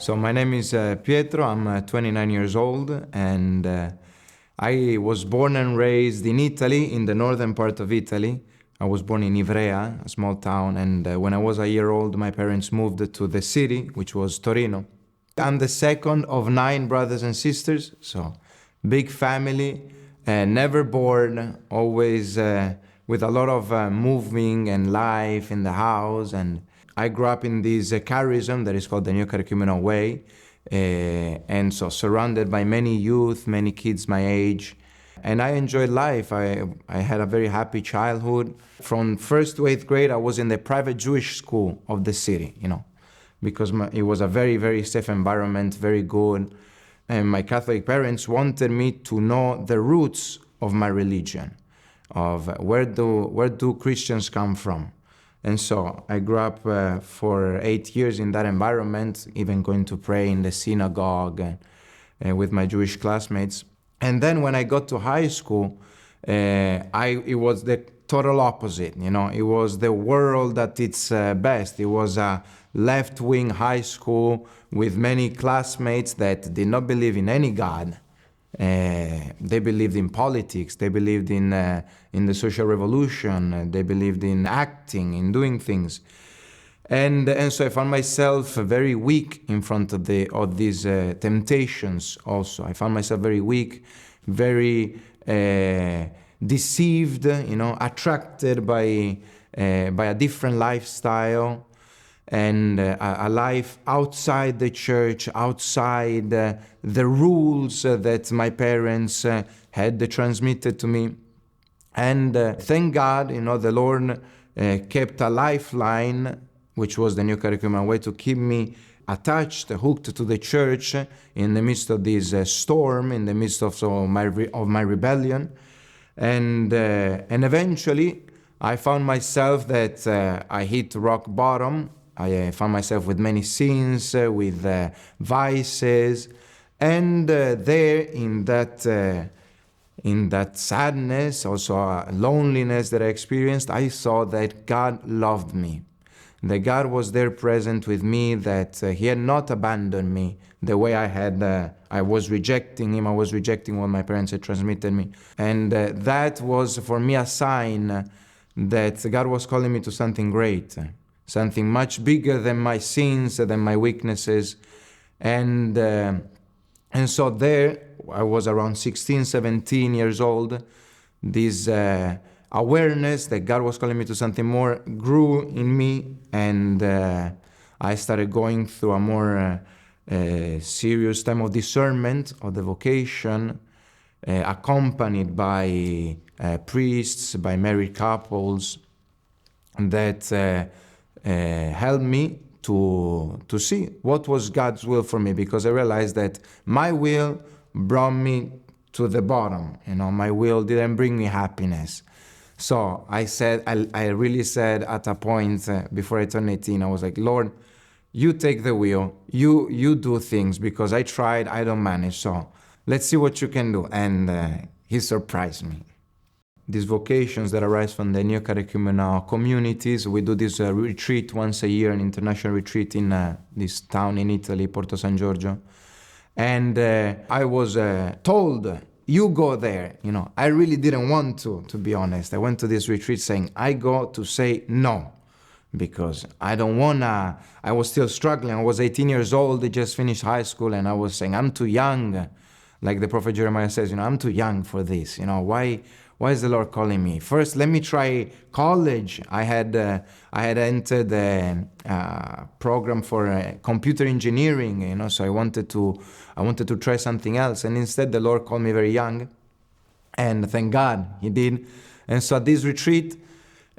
So my name is Pietro, I'm 29 years old, and I was born and raised in Italy, in the northern part of Italy. I was born in Ivrea, a small town, and when I was a year old, my parents moved to the city, which was Torino. I'm the second of 9 brothers and sisters, so big family, never bored, always with a lot of moving and life in the house. And I grew up in this charism that is called the New Catechumenal Way, and so surrounded by many youth, many kids my age. And I enjoyed life. I had a very happy childhood. From 1st to 8th grade, I was in the private Jewish school of the city, because it was a very, very safe environment, very good. And my Catholic parents wanted me to know the roots of my religion, of where do Christians come from. And so I grew up for 8 years in that environment, even going to pray in the synagogue and with my Jewish classmates. And then when I got to high school, it was the total opposite. It was the world at its best. It was a left-wing high school with many classmates that did not believe in any God. They believed in politics. They believed in the social revolution. They believed in acting, in doing things. And so I found myself very weak in front of these temptations also. I found myself very weak, very deceived, attracted by a different lifestyle and a life outside the church, outside the rules that my parents had transmitted to me. And thank God, the Lord kept a lifeline, which was the New Catechumenal Way, to keep me attached, hooked to the church in the midst of this storm, in the midst of my rebellion. And eventually, I found myself that I hit rock bottom. I found myself with many sins, with vices, and there in that sadness, also loneliness that I experienced, I saw that God loved me. That God was there present with me, that He had not abandoned me the way I was rejecting Him, I was rejecting what my parents had transmitted me. And that was for me a sign that God was calling me to something great, something much bigger than my sins, than my weaknesses. And so there, I was around 16, 17 years old. This awareness that God was calling me to something more grew in me, and I started going through a more serious time of discernment of the vocation, accompanied by priests, by married couples, that helped me to see what was God's will for me, because I realized that my will brought me to the bottom. My will didn't bring me happiness. So I really said at a point before I turned 18, I was like, Lord, you take the wheel, you do things, because I tried, I don't manage. So let's see what you can do. And He surprised me. These vocations that arise from the New Catechumenal communities, we do this retreat once a year, an international retreat in this town in Italy, Porto San Giorgio. And I was told, you go there. I really didn't want to be honest. I went to this retreat saying, I go to say no, because I don't wanna. I was still struggling. I was 18 years old, I just finished high school, and I was saying, I'm too young. Like the prophet Jeremiah says, I'm too young for this. Why is the Lord calling me? First, let me try college. I had entered a program for computer engineering, so I wanted to try something else. And instead, the Lord called me very young, and thank God He did. And so at this retreat,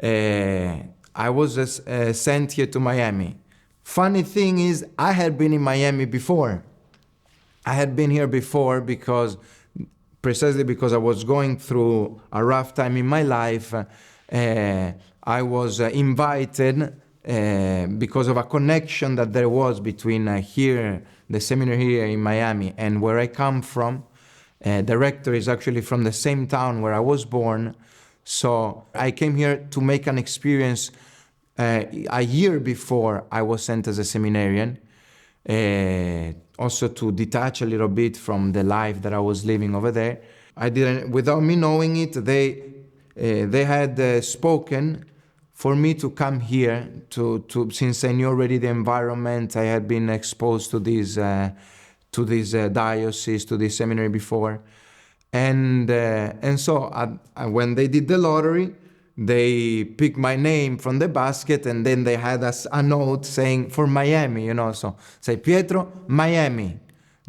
I was sent here to Miami. Funny thing is, I had been in Miami before. I had been here before precisely because I was going through a rough time in my life. I was invited because of a connection that there was between here, the seminary here in Miami, and where I come from. The rector is actually from the same town where I was born. So I came here to make an experience a year before I was sent as a seminarian. also to detach a little bit from the life that I was living over there. I didn't, without me knowing it, they had spoken for me to come here since I knew already the environment. I had been exposed to this diocese, to this seminary before, and so when they did the lottery, they picked my name from the basket, and then they had a note saying for Miami, so say, Pietro, Miami,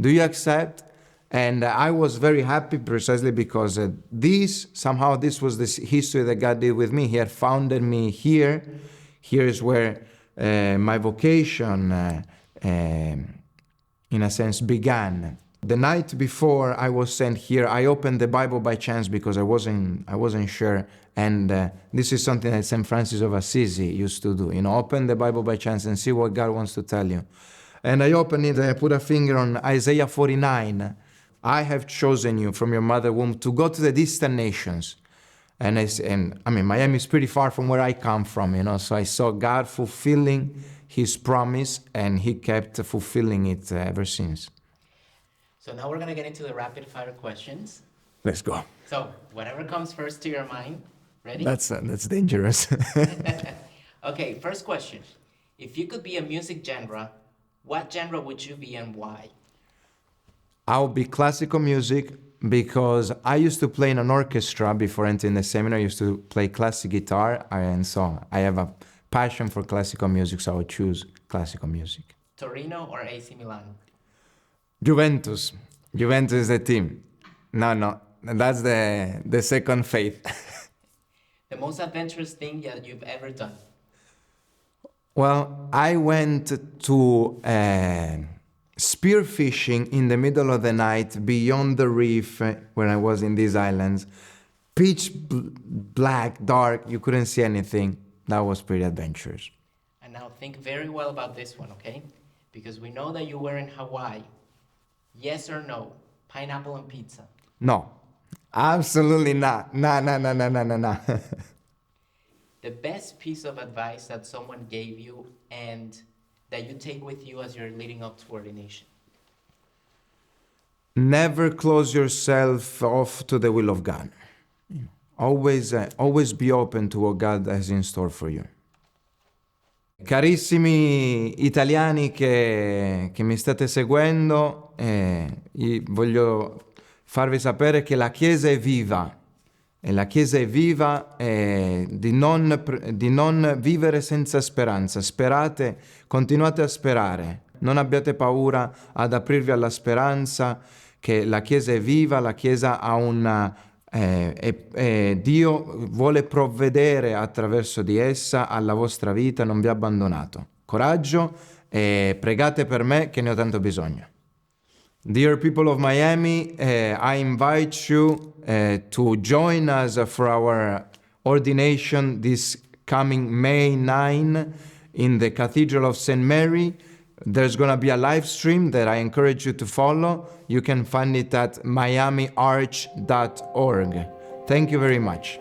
do you accept? And I was very happy precisely because this was the history that God did with me. He had founded me here. Here is where my vocation, in a sense, began. The night before I was sent here, I opened the Bible by chance because I wasn't sure. And this is something that St. Francis of Assisi used to do. Open the Bible by chance and see what God wants to tell you. And I opened it and I put a finger on Isaiah 49. I have chosen you from your mother womb to go to the distant nations. And Miami is pretty far from where I come from, so I saw God fulfilling His promise, and He kept fulfilling it ever since. So now we're going to get into the rapid fire questions. Let's go. So whatever comes first to your mind. Ready? That's dangerous. Okay, first question. If you could be a music genre, what genre would you be and why? I'll be classical music because I used to play in an orchestra before entering the seminary. I used to play classic guitar, and so I have a passion for classical music, so I would choose classical music. Torino or AC Milan? Juventus. Juventus is the team. No, that's the second faith. The most adventurous thing that you've ever done? Well, I went to spearfishing in the middle of the night beyond the reef when I was in these islands. Pitch black, dark, you couldn't see anything. That was pretty adventurous. And now think very well about this one, okay? Because we know that you were in Hawaii. Yes or no? Pineapple on pizza? No, absolutely not. No. The best piece of advice that someone gave you and that you take with you as you're leading up to ordination? Never close yourself off to the will of God. Always be open to what God has in store for you. Carissimi italiani che mi state seguendo, voglio farvi sapere che la Chiesa è viva. E la Chiesa è viva di non vivere senza speranza. Sperate, continuate a sperare. Non abbiate paura ad aprirvi alla speranza, che la Chiesa è viva, la Chiesa ha Dio vuole provvedere attraverso di essa alla vostra vita, non vi ha abbandonato. Coraggio e pregate per me che ne ho tanto bisogno. Dear people of Miami, I invite you to join us for our ordination this coming May 9 in the Cathedral of St. Mary. There's going to be a live stream that I encourage you to follow. You can find it at miamiarch.org. Thank you very much.